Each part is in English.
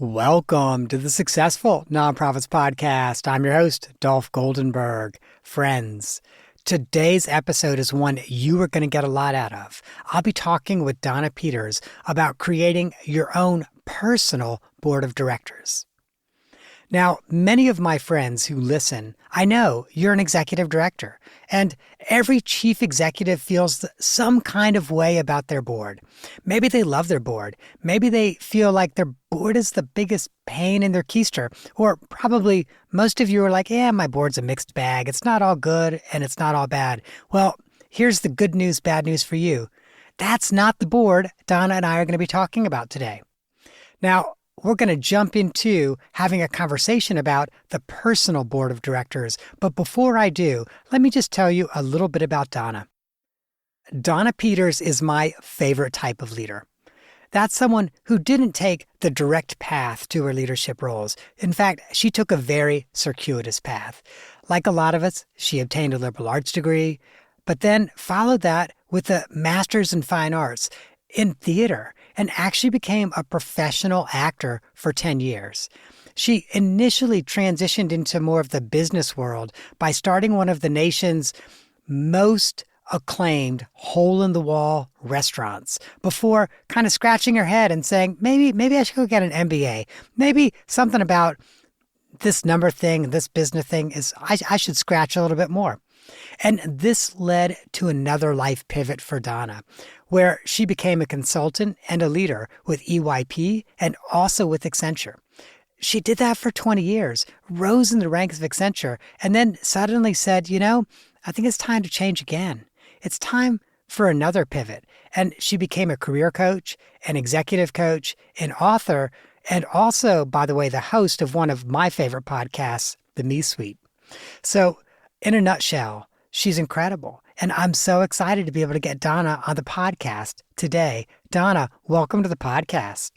Welcome to the Successful Nonprofits Podcast. I'm your host, Dolph Goldenberg. Friends, today's episode is one you are going to get a lot out of. I'll be talking with Donna Peters about creating your own personal board of directors. Now, many of my friends who listen, I know you're an executive director, and every chief executive feels some kind of way about their board. Maybe they love their board. Maybe they feel like their board is the biggest pain in their keister. Or probably most of you are like, yeah, my board's a mixed bag. It's not all good and it's not all bad. Well, here's the good news, bad news for you. That's not the board Donna and I are going to be talking about today. Now, we're going to jump into having a conversation about the personal board of directors. But before I do, let me just tell you a little bit about Donna. Donna Peters is my favorite type of leader. That's someone who didn't take the direct path to her leadership roles. In fact, she took a very circuitous path. Like a lot of us, she obtained a liberal arts degree, but then followed that with a master's in fine arts in theater, and actually became a professional actor for 10 years. She initially transitioned into more of the business world by starting one of the nation's most acclaimed hole-in-the-wall restaurants before kind of scratching her head and saying, maybe I should go get an MBA. Maybe something about this number thing, this business thing I should scratch a little bit more. And this led to another life pivot for Donna, where she became a consultant and a leader with EYP and also with Accenture. She did that for 20 years, rose in the ranks of Accenture, and then suddenly said, I think it's time to change again. It's time for another pivot. And she became a career coach, an executive coach, an author, and also, by the way, the host of one of my favorite podcasts, The Me Suite. So, in a nutshell, she's incredible. And I'm so excited to be able to get Donna on the podcast today. Donna, welcome to the podcast.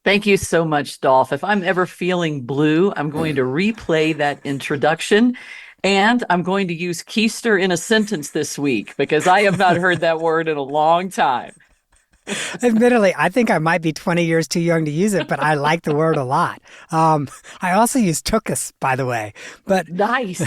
Thank you so much, Dolph. If I'm ever feeling blue, I'm going to replay that introduction, and I'm going to use keister in a sentence this week because I have not heard that word in a long time. Admittedly, I think I might be 20 years too young to use it, but I like the word a lot. I also use tuchus, by the way. But Nice.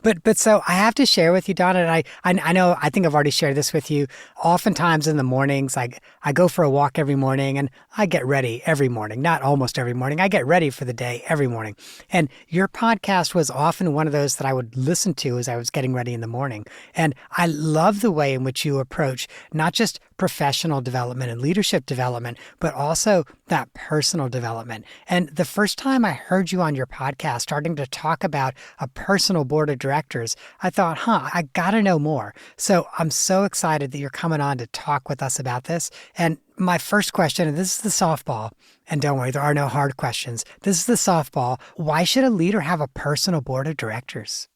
but so I have to share with you, Donna, and I know, I think I've already shared this with you. Oftentimes in the mornings, I go for a walk every morning and I get ready every morning, not almost every morning. I get ready for the day every morning. And your podcast was often one of those that I would listen to as I was getting ready in the morning. And I love the way in which you approach not just professional development and leadership development, but also that personal development. And the first time I heard you on your podcast starting to talk about a personal board of directors, I thought, I got to know more. So I'm so excited that you're coming on to talk with us about this. And my first question, and this is the softball, and don't worry, there are no hard questions. This is the softball. Why should a leader have a personal board of directors?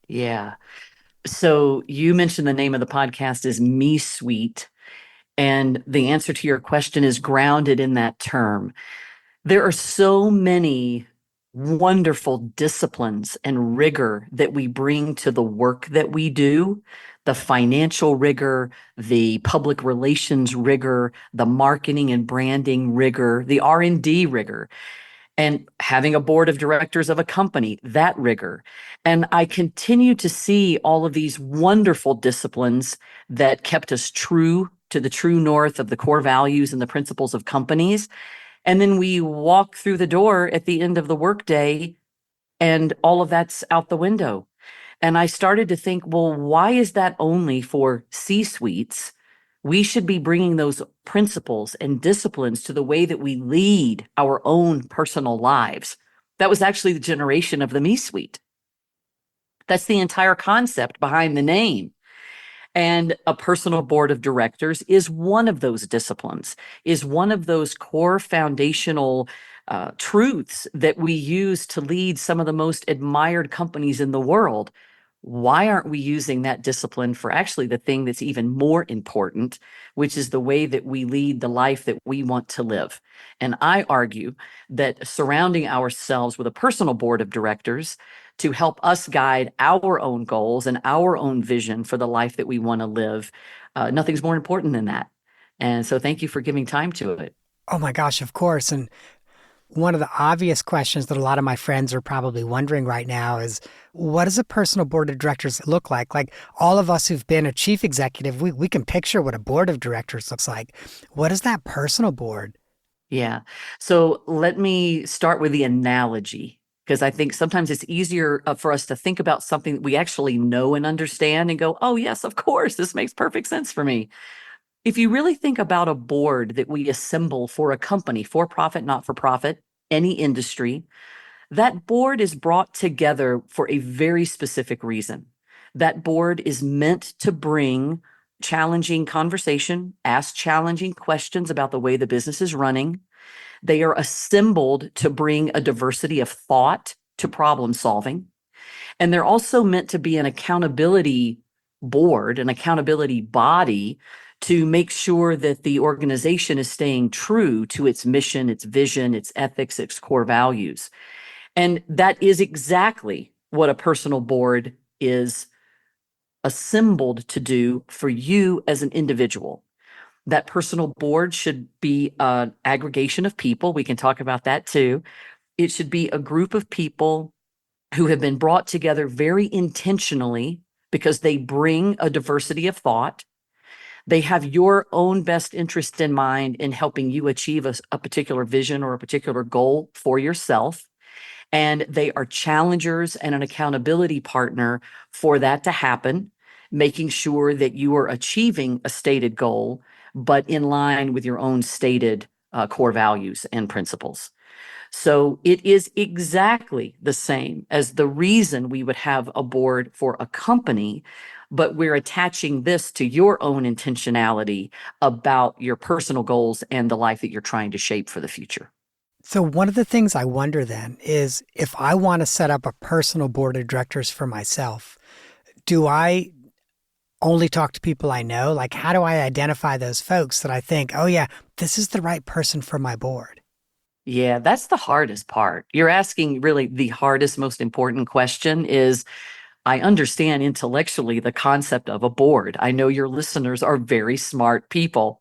Yeah. So you mentioned the name of the podcast is Me Suite. And the answer to your question is grounded in that term. There are so many wonderful disciplines and rigor that we bring to the work that we do, the financial rigor, the public relations rigor, the marketing and branding rigor, the R&D rigor, and having a board of directors of a company, that rigor. And I continue to see all of these wonderful disciplines that kept us true to the true north of the core values and the principles of companies. And then we walk through the door at the end of the workday and all of that's out the window. And I started to think, well, why is that only for C-suites? We should be bringing those principles and disciplines to the way that we lead our own personal lives. That was actually the generation of the Me Suite. That's the entire concept behind the name. And a personal board of directors is one of those disciplines, is one of those core foundational truths that we use to lead some of the most admired companies in the world. Why aren't we using that discipline for actually the thing that's even more important, which is the way that we lead the life that we want to live? And I argue that surrounding ourselves with a personal board of directors to help us guide our own goals and our own vision for the life that we want to live, nothing's more important than that. And so thank you for giving time to it. Oh my gosh, of course. And One of the obvious questions that a lot of my friends are probably wondering right now is what does a personal board of directors look like? Like all of us who've been a chief executive, we can picture what a board of directors looks like. What is that personal board? Yeah. So let me start with the analogy, because I think sometimes it's easier for us to think about something that we actually know and understand and go, oh, yes, of course, this makes perfect sense for me. If you really think about a board that we assemble for a company, for profit, not for profit, any industry, that board is brought together for a very specific reason. That board is meant to bring challenging conversation, ask challenging questions about the way the business is running. They are assembled to bring a diversity of thought to problem solving. And they're also meant to be an accountability board, an accountability body to make sure that the organization is staying true to its mission, its vision, its ethics, its core values. And that is exactly what a personal board is assembled to do for you as an individual. That personal board should be an aggregation of people. We can talk about that too. It should be a group of people who have been brought together very intentionally because they bring a diversity of thought. They have your own best interest in mind in helping you achieve a particular vision or a particular goal for yourself. And they are challengers and an accountability partner for that to happen, making sure that you are achieving a stated goal, but in line with your own stated core values and principles. So it is exactly the same as the reason we would have a board for a company, but we're attaching this to your own intentionality about your personal goals and the life that you're trying to shape for the future. So, one of the things I wonder then is if I want to set up a personal board of directors for myself, do I only talk to people I know? Like, how do I identify those folks that I think, oh, yeah, this is the right person for my board? Yeah, that's the hardest part. You're asking really the hardest, most important question is I understand intellectually the concept of a board. I know your listeners are very smart people,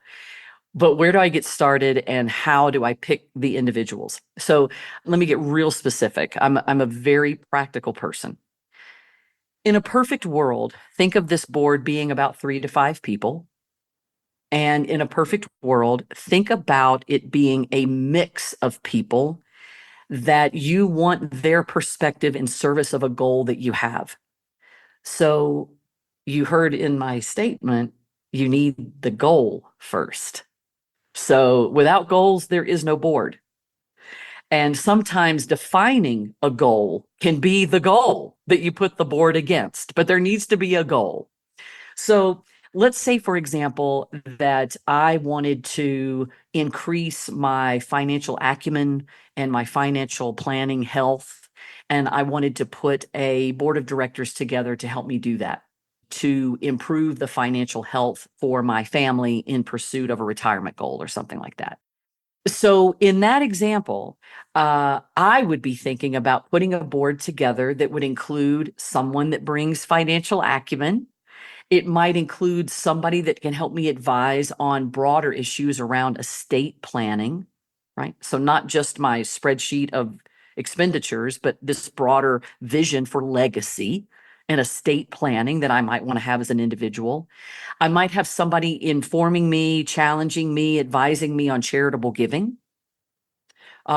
but where do I get started and how do I pick the individuals? So let me get real specific. I'm a very practical person. In a perfect world, think of this board being about 3 to 5 people. And in a perfect world, think about it being a mix of people that you want their perspective in service of a goal that you have. So you heard in my statement, you need the goal first. So without goals, there is no board. And sometimes defining a goal can be the goal that you put the board against, but there needs to be a goal. So let's say, for example, that I wanted to increase my financial acumen and my financial planning health, and I wanted to put a board of directors together to help me do that, to improve the financial health for my family in pursuit of a retirement goal or something like that. So in that example, I would be thinking about putting a board together that would include someone that brings financial acumen. It might include somebody that can help me advise on broader issues around estate planning, right? So not just my spreadsheet of expenditures, but this broader vision for legacy and estate planning that I might want to have as an individual. I might have somebody informing me, challenging me, advising me on charitable giving,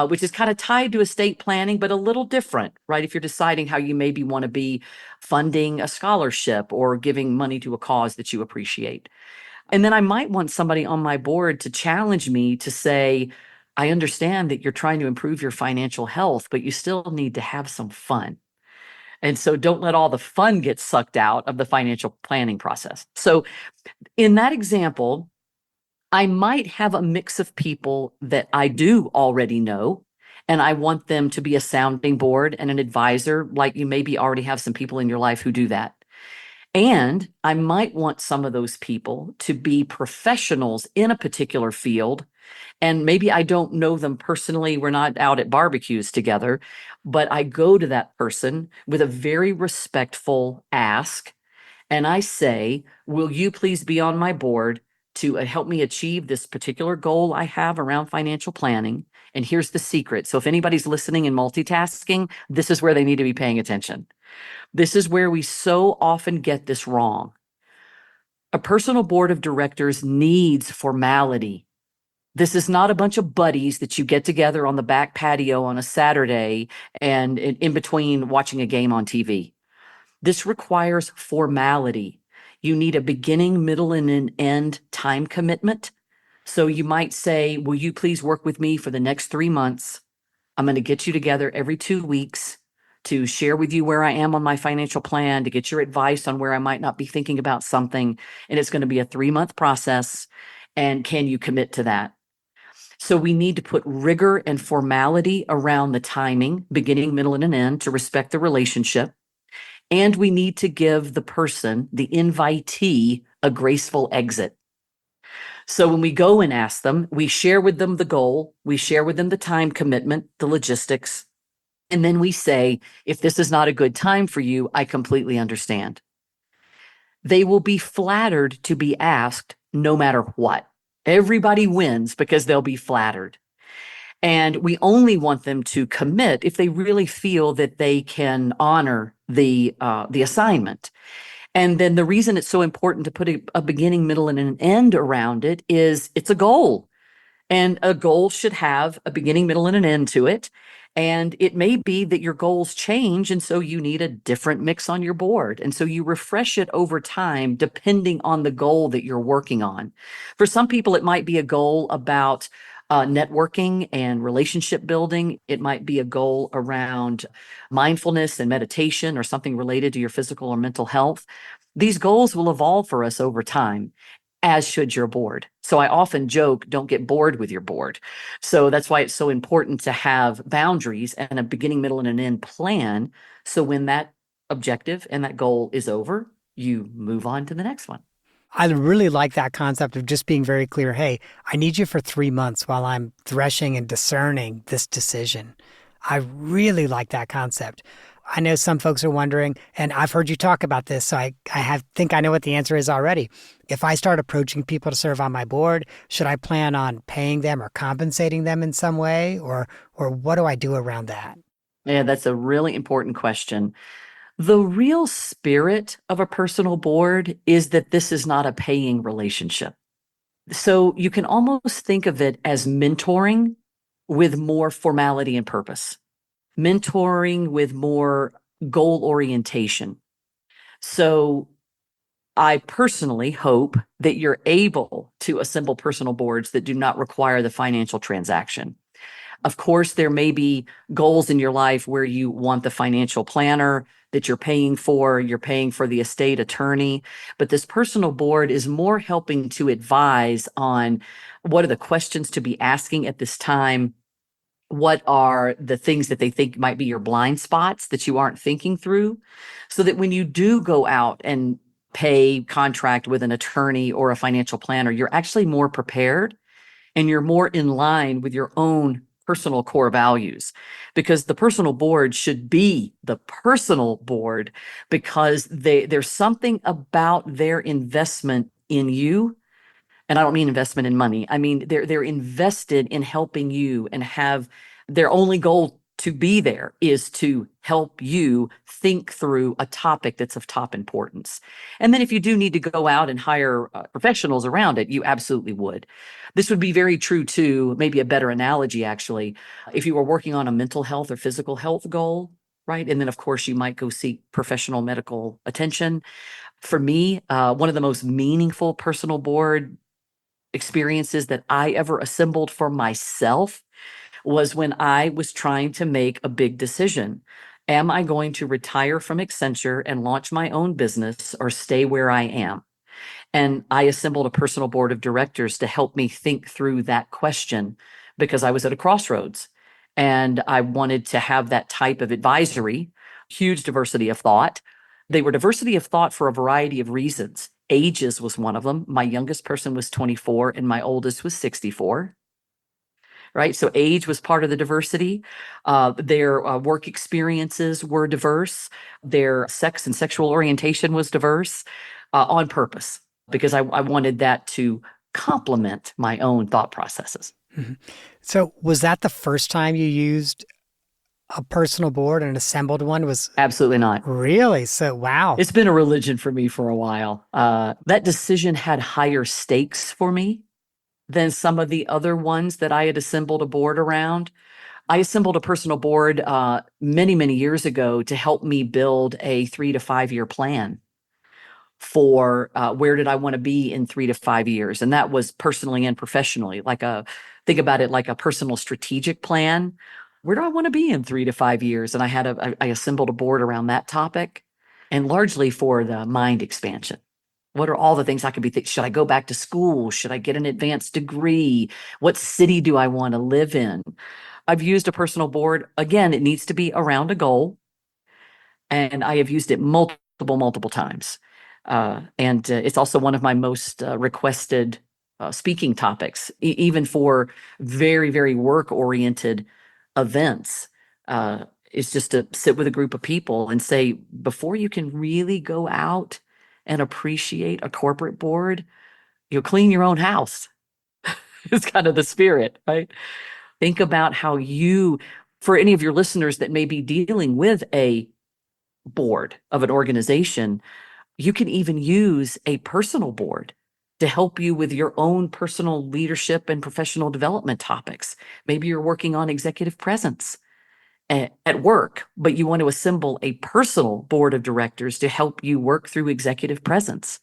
which is kind of tied to estate planning, but a little different, right? If you're deciding how you maybe want to be funding a scholarship or giving money to a cause that you appreciate. And then I might want somebody on my board to challenge me to say, I understand that you're trying to improve your financial health, but you still need to have some fun. And so don't let all the fun get sucked out of the financial planning process. So in that example, I might have a mix of people that I do already know, and I want them to be a sounding board and an advisor, like you maybe already have some people in your life who do that. And I might want some of those people to be professionals in a particular field. And maybe I don't know them personally. We're not out at barbecues together, but I go to that person with a very respectful ask and I say, will you please be on my board to help me achieve this particular goal I have around financial planning? And here's the secret. So if anybody's listening and multitasking, this is where they need to be paying attention. This is where we so often get this wrong. A personal board of directors needs formality. This is not a bunch of buddies that you get together on the back patio on a Saturday and in between watching a game on TV. This requires formality. You need a beginning, middle, and an end time commitment. So you might say, will you please work with me for the next 3 months? I'm going to get you together every 2 weeks to share with you where I am on my financial plan, to get your advice on where I might not be thinking about something. And it's going to be a 3-month process. And can you commit to that? So we need to put rigor and formality around the timing, beginning, middle, and an end to respect the relationship. And we need to give the person, the invitee, a graceful exit. So when we go and ask them, we share with them the goal, we share with them the time commitment, the logistics, and then we say, if this is not a good time for you, I completely understand. They will be flattered to be asked no matter what. Everybody wins because they'll be flattered. And we only want them to commit if they really feel that they can honor the assignment. And then the reason it's so important to put a beginning, middle, and an end around it is it's a goal. And a goal should have a beginning, middle, and an end to it. And it may be that your goals change. And so you need a different mix on your board. And so you refresh it over time, depending on the goal that you're working on. For some people, it might be a goal about networking and relationship building. It might be a goal around mindfulness and meditation or something related to your physical or mental health. These goals will evolve for us over time, as should your board. So I often joke, don't get bored with your board. So that's why it's so important to have boundaries and a beginning, middle, and an end plan. So when that objective and that goal is over, you move on to the next one. I really like that concept of just being very clear. Hey, I need you for 3 months while I'm threshing and discerning this decision. I really like that concept. I know some folks are wondering, and I've heard you talk about this, so think I know what the answer is already. If I start approaching people to serve on my board, should I plan on paying them or compensating them in some way, or what do I do around that? Yeah, that's a really important question. The real spirit of a personal board is that this is not a paying relationship. So you can almost think of it as mentoring with more formality and purpose, mentoring with more goal orientation. So I personally hope that you're able to assemble personal boards that do not require the financial transaction. Of course, there may be goals in your life where you want the financial planner that you're paying for the estate attorney, but this personal board is more helping to advise on what are the questions to be asking at this time. What are the things that they think might be your blind spots that you aren't thinking through, so that when you do go out and contract with an attorney or a financial planner, you're actually more prepared and you're more in line with your own personal core values, because the personal board should be the personal board because there's something about their investment in you. And I don't mean investment in money. I mean, they're invested in helping you and have their only goal to be there is to help you think through a topic that's of top importance. And then if you do need to go out and hire professionals around it, you absolutely would. This would be very true too, maybe a better analogy actually, if you were working on a mental health or physical health goal, right? And then of course you might go seek professional medical attention. For me, one of the most meaningful personal board experiences that I ever assembled for myself was when I was trying to make a big decision. Am I going to retire from Accenture and launch my own business or stay where I am? And I assembled a personal board of directors to help me think through that question because I was at a crossroads and I wanted to have that type of advisory, huge diversity of thought. They were diversity of thought for a variety of reasons. Ages was one of them. My youngest person was 24 and my oldest was 64. Right. So age was part of the diversity. Their work experiences were diverse. Their sex and sexual orientation was diverse on purpose because I wanted that to complement my own thought processes. Mhm. So was that the first time you used a personal board and assembled one? Was Absolutely not. really? So wow. It's been a religion for me for a while. That decision had higher stakes for me than some of the other ones that I had assembled a board around. I assembled a personal board many, many years ago to help me build a 3 to 5 year plan for where did I want to be in 3 to 5 years. And that was personally and professionally, think about it like a personal strategic plan. Where do I want to be in 3 to 5 years? And I assembled a board around that topic and largely for the mind expansion. What are all the things I could be thinking? Should I go back to school? Should I get an advanced degree? What city do I want to live in? I've used a personal board. Again, it needs to be around a goal. And I have used it multiple times. And it's also one of my most requested speaking topics, even for very, very work oriented events. Is just to sit with a group of people and say, before you can really go out and appreciate a corporate board, you'll clean your own house. It's kind of the spirit, right? Think about how for any of your listeners that may be dealing with a board of an organization, you can even use a personal board to help you with your own personal leadership and professional development topics. Maybe you're working on executive presence at work, but you want to assemble a personal board of directors to help you work through executive presence.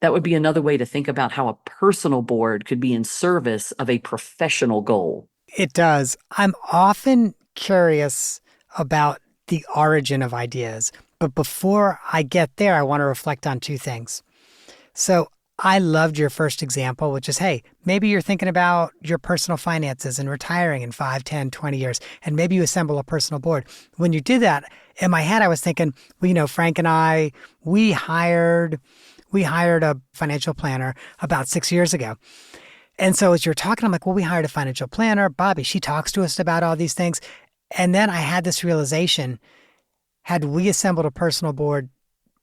That would be another way to think about how a personal board could be in service of a professional goal. It does. I'm often curious about the origin of ideas. But before I get there, I want to reflect on two things. So I loved your first example, which is, hey, maybe you're thinking about your personal finances and retiring in 5, 10, 20 years, and maybe you assemble a personal board. When you did that, in my head, I was thinking, well, Frank and I, we hired a financial planner about 6 years ago. And so as you're talking, I'm like, well, we hired a financial planner, Bobby. She talks to us about all these things. And then I had this realization, had we assembled a personal board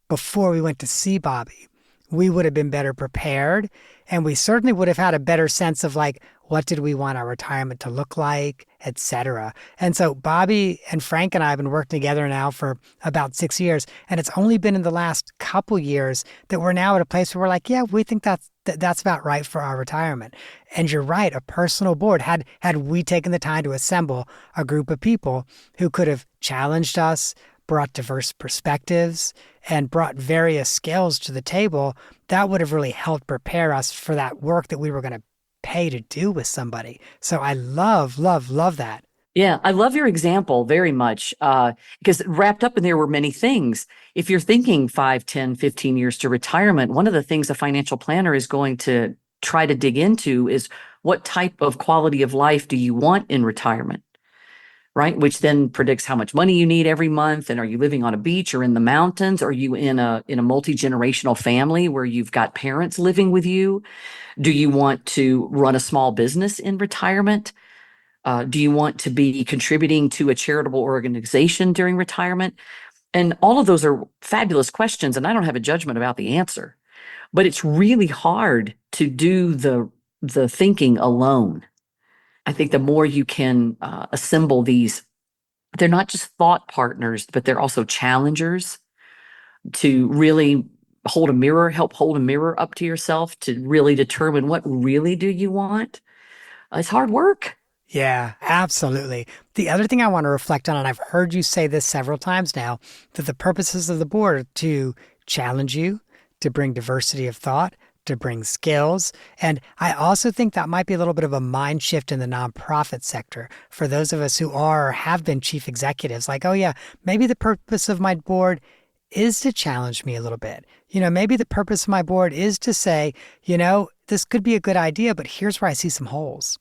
before we went to see Bobby, we would have been better prepared. And we certainly would have had a better sense of like, what did we want our retirement to look like, et cetera. And so Bobby and Frank and I have been working together now for about 6 years. And it's only been in the last couple years that we're now at a place where we're like, yeah, we think that's about right for our retirement. And you're right, a personal board, had we taken the time to assemble a group of people who could have challenged us, brought diverse perspectives, and brought various skills to the table, that would have really helped prepare us for that work that we were going to pay to do with somebody. So I love that. Yeah, I love your example very much because wrapped up in there were many things. If you're thinking 5, 10, 15 years to retirement, one of the things a financial planner is going to try to dig into is what type of quality of life do you want in retirement? Right? Which then predicts how much money you need every month. And are you living on a beach or in the mountains? Are you in a multi-generational family where you've got parents living with you? Do you want to run a small business in retirement? Do you want to be contributing to a charitable organization during retirement? And all of those are fabulous questions. And I don't have a judgment about the answer, but it's really hard to do the thinking alone. I think the more you can assemble these, they're not just thought partners, but they're also challengers to really help hold a mirror up to yourself to really determine what really do you want. It's hard work. Yeah, absolutely. The other thing I want to reflect on, and I've heard you say this several times now, that the purposes of the board are to challenge you, to bring diversity of thought, to bring skills. And I also think that might be a little bit of a mind shift in the nonprofit sector for those of us who are or have been chief executives. Like, oh yeah, maybe the purpose of my board is to challenge me a little bit. Maybe the purpose of my board is to say, this could be a good idea, but here's where I see some holes.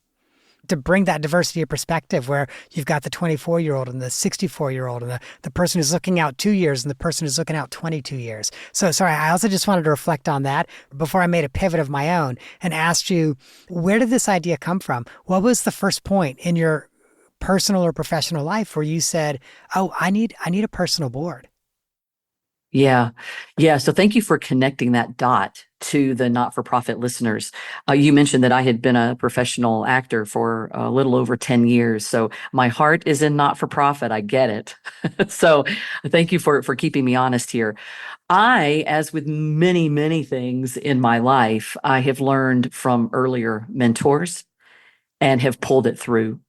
To bring that diversity of perspective where you've got the 24-year-old and the 64-year-old and the person who's looking out 2 years and the person who's looking out 22 years. So sorry, I also just wanted to reflect on that before I made a pivot of my own and asked you, where did this idea come from? What was the first point in your personal or professional life where you said, oh, I need a personal board? Yeah. Yeah. So thank you for connecting that dot to the not-for-profit listeners. You mentioned that I had been a professional actor for a little over 10 years. So my heart is in not-for-profit. I get it. So thank you for keeping me honest here. I, as with many, many things in my life, I have learned from earlier mentors and have pulled it through.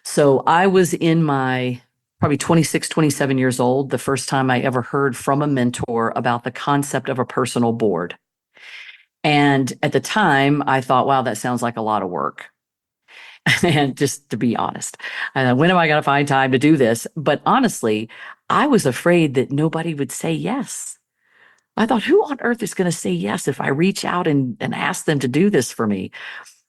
So I was in my probably 26, 27 years old, the first time I ever heard from a mentor about the concept of a personal board. And at the time, I thought, wow, that sounds like a lot of work. And just to be honest, when am I going to find time to do this? But honestly, I was afraid that nobody would say yes. I thought, who on earth is going to say yes if I reach out and ask them to do this for me?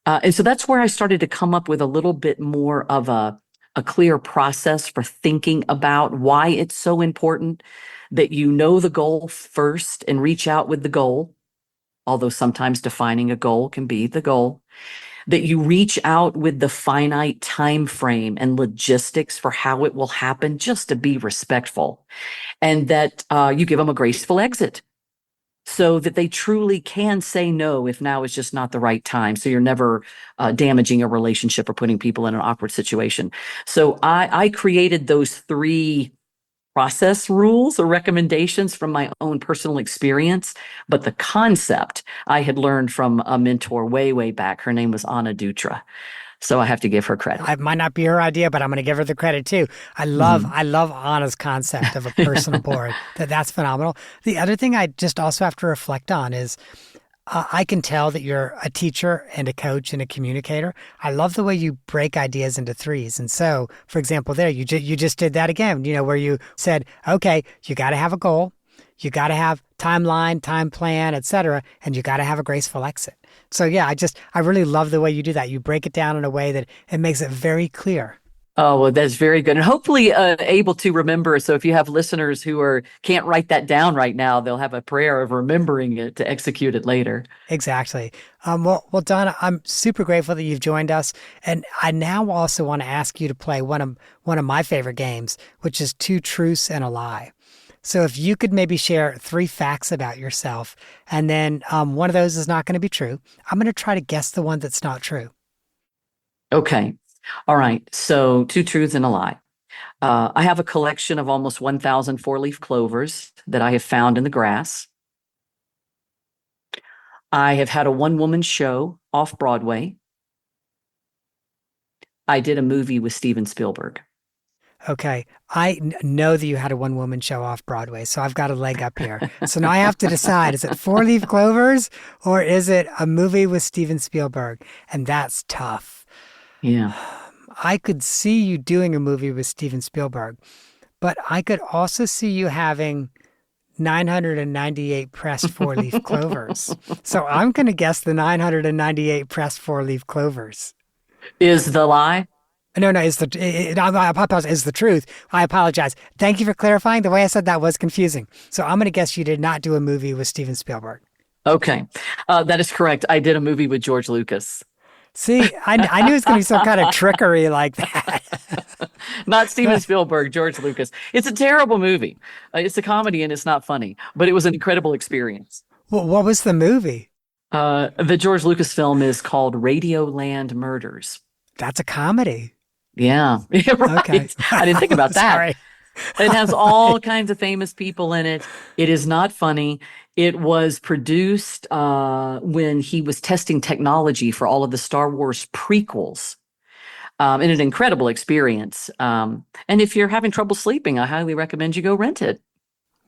And so that's where I started to come up with a little bit more of a clear process for thinking about why it's so important that you know the goal first and reach out with the goal, although sometimes defining a goal can be the goal, that you reach out with the finite time frame and logistics for how it will happen, just to be respectful, and that you give them a graceful exit so that they truly can say no if now is just not the right time. So you're never damaging a relationship or putting people in an awkward situation. So I created those three process rules or recommendations from my own personal experience. But the concept I had learned from a mentor way, way back. Her name was Anna Dutra. So I have to give her credit. It might not be her idea, but I'm going to give her the credit too. Mhm. I love Anna's concept of a personal board. That's phenomenal. The other thing I just also have to reflect on is I can tell that you're a teacher and a coach and a communicator. I love the way you break ideas into threes. And so, for example, there you just did that again. Where you said, okay, you got to have a goal, you got to have timeline, time plan, etc., and you got to have a graceful exit. So yeah, I really love the way you do that. You break it down in a way that it makes it very clear. Oh, well, that's very good. And hopefully able to remember. So if you have listeners who can't write that down right now, they'll have a prayer of remembering it to execute it later. Exactly. Well, Donna, I'm super grateful that you've joined us, and I now also want to ask you to play one of my favorite games, which is Two Truths and a Lie. So if you could maybe share three facts about yourself, and then one of those is not going to be true. I'm going to try to guess the one that's not true. Okay. All right. So two truths and a lie. I have a collection of almost 1,000 four-leaf clovers that I have found in the grass. I have had a one-woman show off Broadway. I did a movie with Steven Spielberg. Okay, know that you had a one-woman show off Broadway, so I've got a leg up here. So now I have to decide: is it Four Leaf Clovers or is it a movie with Steven Spielberg? And that's tough. Yeah. I could see you doing a movie with Steven Spielberg, but I could also see you having 998 pressed four-leaf clovers. So I'm going to guess the 998 pressed four-leaf clovers. Is the lie? No, no, I apologize, is the truth. I apologize. Thank you for clarifying. The way I said that was confusing. So I'm going to guess you did not do a movie with Steven Spielberg. Okay. That is correct. I did a movie with George Lucas. See, I knew it was going to be some kind of trickery like that. Not Steven Spielberg, George Lucas. It's a terrible movie. It's a comedy and it's not funny, but it was an incredible experience. Well, what was the movie? The George Lucas film is called Radioland Murders. That's a comedy. Yeah, yeah, Okay. right. I didn't think about that. Sorry. It has all kinds of famous people in it. It is not funny. It was produced when he was testing technology for all of the Star Wars prequels. And an incredible experience. And if you're having trouble sleeping, I highly recommend you go rent it.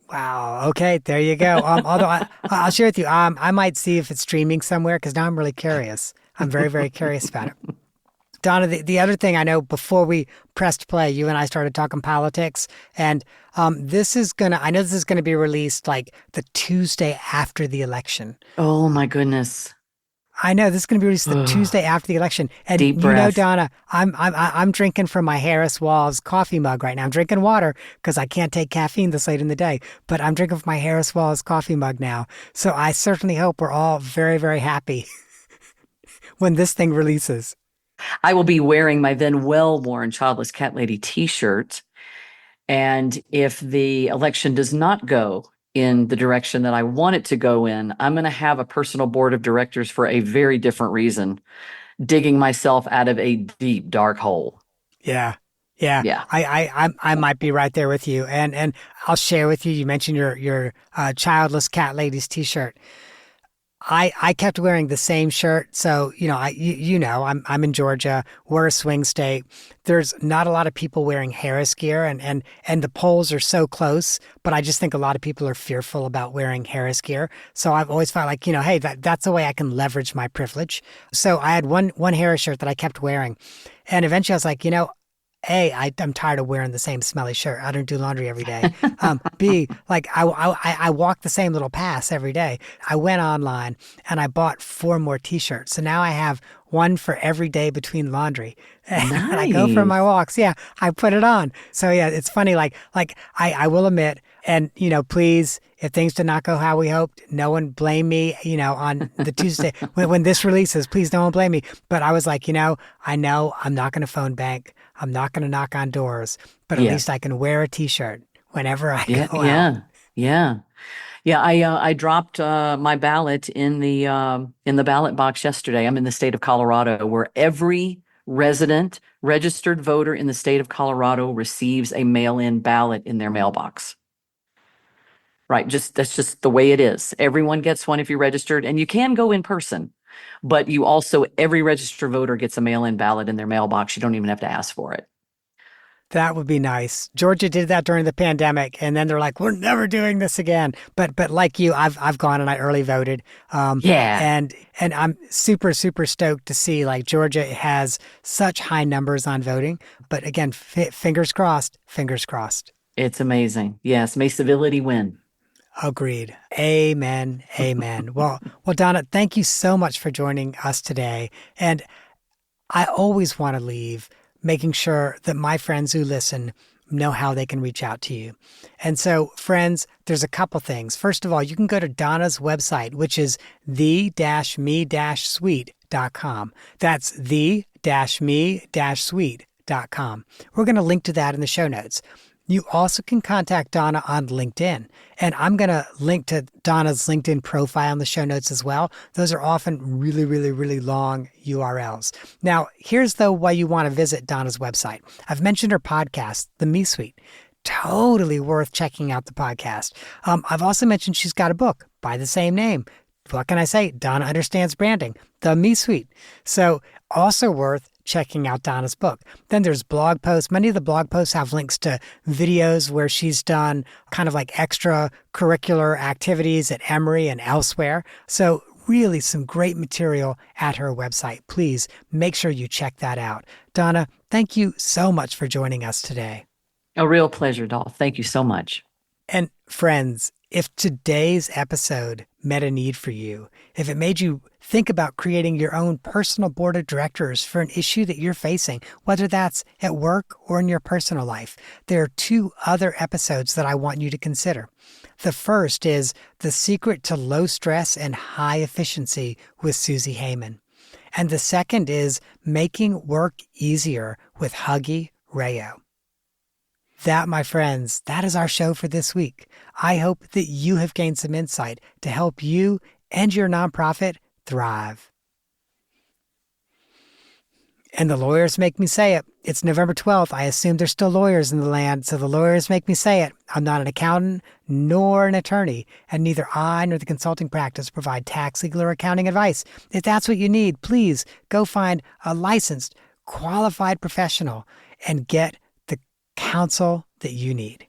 Wow. Okay. There you go. Although I'll share with you, I might see if it's streaming somewhere because now I'm really curious. I'm very, very curious about it. Donna, the other thing I know before we pressed play, you and I started talking politics, and I know this is gonna be released like the Tuesday after the election. Oh my goodness. I know this is gonna be released the Tuesday after the election, and Deep breath. Donna, I'm drinking from my Harris Walls coffee mug right now. I'm drinking water because I can't take caffeine this late in the day, but I'm drinking from my Harris Walls coffee mug now. So I certainly hope we're all very, very happy when this thing releases. I will be wearing my then well-worn Childless Cat Lady t-shirt. And if the election does not go in the direction that I want it to go in, I'm going to have a personal board of directors for a very different reason, digging myself out of a deep, dark hole. Yeah. Yeah. Yeah. I might be right there with you. And I'll share with you. You mentioned your childless cat ladies t-shirt. I kept wearing the same shirt. So, I'm in Georgia. We're a swing state. There's not a lot of people wearing Harris gear and the polls are so close, but I just think a lot of people are fearful about wearing Harris gear. So I've always felt like, hey, that's a way I can leverage my privilege. So I had one Harris shirt that I kept wearing. And eventually I was like, A, I'm tired of wearing the same smelly shirt. I don't do laundry every day. B, like I walk the same little paths every day. I went online and I bought 4 more t-shirts. So now I have one for every day between laundry. And when I go for my Nice. walks, yeah, I put it on. So yeah, it's funny. Like I will admit, and please, if things did not go how we hoped, no one blame me, on the Tuesday when this releases, please don't blame me. But I was like, I know I'm not going to phone bank. I'm not going to knock on doors, but at Yeah. least I can wear a t-shirt whenever I Yeah. go out. Yeah. Yeah. Yeah. I dropped my ballot in the ballot box yesterday. I'm in the state of Colorado, where every resident registered voter in the state of Colorado receives a mail-in ballot in their mailbox. Right. That's just the way it is. Everyone gets one if you're registered, and you can go in person, but every registered voter gets a mail-in ballot in their mailbox. You don't even have to ask for it. That would be nice. Georgia did that during the pandemic, and then they're like, "We're never doing this again." But like you, I've gone and I early voted, Yeah, and I'm super stoked to see like Georgia has such high numbers on voting. But again, fingers crossed, fingers crossed. it's amazing. Yes, may civility win. Agreed. Amen. Amen. Well, Donna, thank you so much for joining us today. And I always want to leave making sure that my friends who listen know how they can reach out to you. And so, friends, there's a couple things. First of all, you can go to Donna's website, which is the-me-suite.com. That's the-me-suite.com. We're going to link to that in the show notes. You also can contact Donna on LinkedIn. And I'm going to link to Donna's LinkedIn profile in the show notes as well. Those are often really long URLs. Now, here's though why you want to visit Donna's website. I've mentioned her podcast, The Me Suite. Totally worth checking out the podcast. I've also mentioned she's got a book by the same name. What can I say? Donna understands branding, The Me Suite. So also worth checking out Donna's book. Then there's blog posts. Many of the blog posts have links to videos where she's done kind of like extracurricular activities at Emory and elsewhere. So really some great material at her website. Please make sure you check that out. Donna, thank you so much for joining us today. A real pleasure, Dolph. Thank you so much. And friends, if today's episode met a need for you, if it made you think about creating your own personal board of directors for an issue that you're facing, whether that's at work or in your personal life, there are 2 other episodes that I want you to consider. The first is The Secret to Low Stress and High Efficiency with Susie Heyman. And the second is Making Work Easier with Huggy Rayo. That, my friends, that is our show for this week. I hope that you have gained some insight to help you and your nonprofit thrive. And the lawyers make me say it. It's November 12th. I assume there's still lawyers in the land, so the lawyers make me say it. I'm not an accountant nor an attorney, and neither I nor the consulting practice provide tax, legal, or accounting advice. If that's what you need, please go find a licensed, qualified professional and get the counsel that you need.